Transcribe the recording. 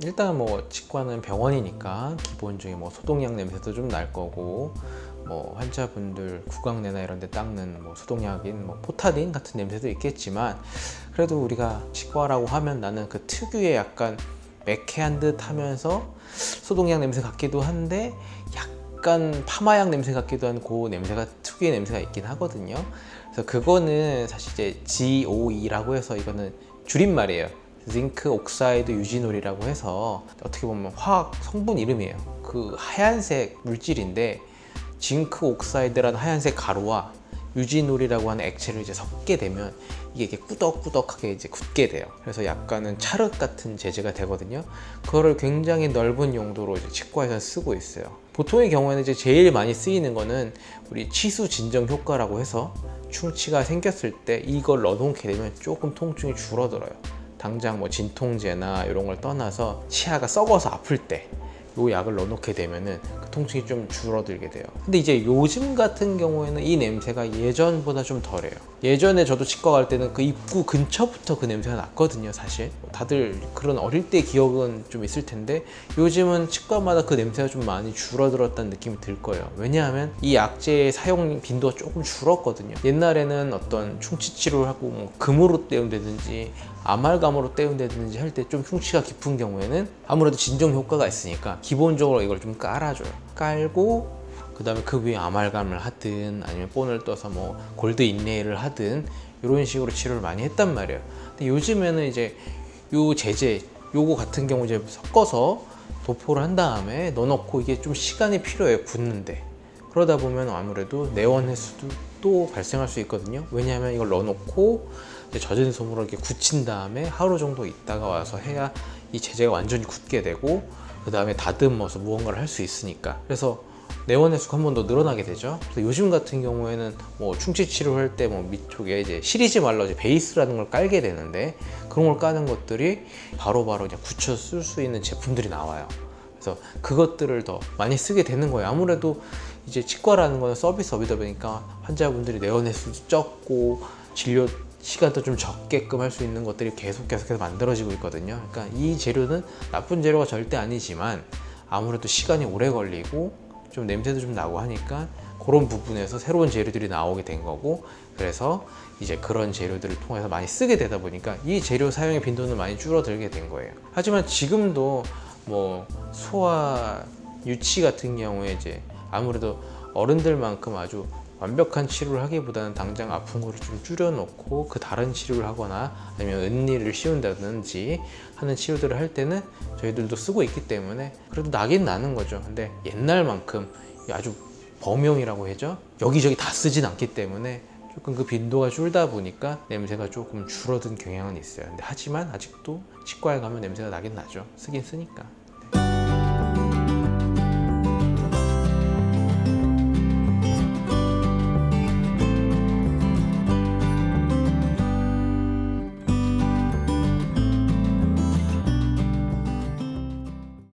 일단 뭐 치과는 병원이니까 기본적인 뭐 소독약 냄새도 좀 날 거고, 뭐 환자분들 구강내나 이런 데 닦는 뭐 소독약인 뭐 포타딘 같은 냄새도 있겠지만, 그래도 우리가 치과라고 하면 나는 그 특유의 약간 매캐한 듯 하면서 소독약 냄새 같기도 한데 약간 파마약 냄새 같기도 한 그 냄새가, 특유의 냄새가 있긴 하거든요. 그래서 그거는 사실 이제 GOE라고 해서, 이거는 줄임말이에요. 징크 옥사이드 유지놀이라고 해서 어떻게 보면 화학 성분 이름이에요. 그 하얀색 물질인데, 징크 옥사이드라는 하얀색 가루와 유지놀이라고 하는 액체를 이제 섞게 되면 이게 이렇게 꾸덕꾸덕하게 이제 굳게 돼요. 그래서 약간은 찰흙 같은 재질가 되거든요. 그거를 굉장히 넓은 용도로 이제 치과에서 쓰고 있어요. 보통의 경우에는 이제 제일 많이 쓰이는 거는 우리 치수 진정 효과라고 해서, 충치가 생겼을 때 이걸 넣어놓게 되면 조금 통증이 줄어들어요. 당장 뭐 진통제나 이런 걸 떠나서 치아가 썩어서 아플 때 요 약을 넣어놓게 되면은 그 통증이 좀 줄어들게 돼요. 근데 이제 요즘 같은 경우에는 이 냄새가 예전보다 좀 덜해요. 예전에 저도 치과 갈 때는 그 입구 근처부터 그 냄새가 났거든요. 사실 다들 그런 어릴 때 기억은 좀 있을 텐데, 요즘은 치과마다 그 냄새가 좀 많이 줄어들었다는 느낌이 들 거예요. 왜냐하면 이 약제의 사용 빈도가 조금 줄었거든요. 옛날에는 어떤 충치 치료를 하고 뭐 금으로 때운다든지 아말감으로 때운다든지 할 때 좀 충치가 깊은 경우에는 아무래도 진정 효과가 있으니까 기본적으로 이걸 좀 깔아줘요. 깔고 그 다음에 그 위에 아말감을 하든 아니면 본을 떠서 뭐 골드 인레이를 하든 이런 식으로 치료를 많이 했단 말이에요. 근데 요즘에는 이제 요 재재 요거 같은 경우 이제 섞어서 도포를 한 다음에 넣어놓고, 이게 좀 시간이 필요해요, 굳는데. 그러다 보면 아무래도 내원 횟수도 또 발생할 수 있거든요. 왜냐하면 이걸 넣어놓고 젖은 솜으로 이렇게 굳힌 다음에 하루 정도 있다가 와서 해야 이 재재가 완전히 굳게 되고, 그 다음에 다듬어서 무언가를 할 수 있으니까. 그래서 내원 횟수가 한 번 더 늘어나게 되죠. 그래서 요즘 같은 경우에는 뭐 충치 치료할 때 뭐 밑쪽에 이제 시리지 말러 이제 베이스라는 걸 깔게 되는데, 그런 걸 까는 것들이 바로바로 그냥 굳혀 쓸 수 있는 제품들이 나와요. 그래서 그것들을 더 많이 쓰게 되는 거예요. 아무래도 이제 치과라는 거는 서비스업이다 보니까 환자분들이 내원 횟수도 적고 진료 시간도 좀 적게끔 할 수 있는 것들이 계속해서 만들어지고 있거든요. 그러니까 이 재료는 나쁜 재료가 절대 아니지만 아무래도 시간이 오래 걸리고 좀 냄새도 좀 나고 하니까 그런 부분에서 새로운 재료들이 나오게 된 거고, 그래서 이제 그런 재료들을 통해서 많이 쓰게 되다 보니까 이 재료 사용의 빈도는 많이 줄어들게 된 거예요. 하지만 지금도 뭐 소아 유치 같은 경우에 이제 아무래도 어른들만큼 아주 완벽한 치료를 하기보다는 당장 아픈 거를 좀 줄여놓고 그 다른 치료를 하거나 아니면 은니를 씌운다든지 하는 치료들을 할 때는 저희들도 쓰고 있기 때문에 그래도 나긴 나는 거죠. 근데 옛날만큼 아주 범용이라고 하죠, 여기저기 다 쓰진 않기 때문에 조금 그 빈도가 줄다 보니까 냄새가 조금 줄어든 경향은 있어요. 근데 하지만 아직도 치과에 가면 냄새가 나긴 나죠. 쓰긴 쓰니까.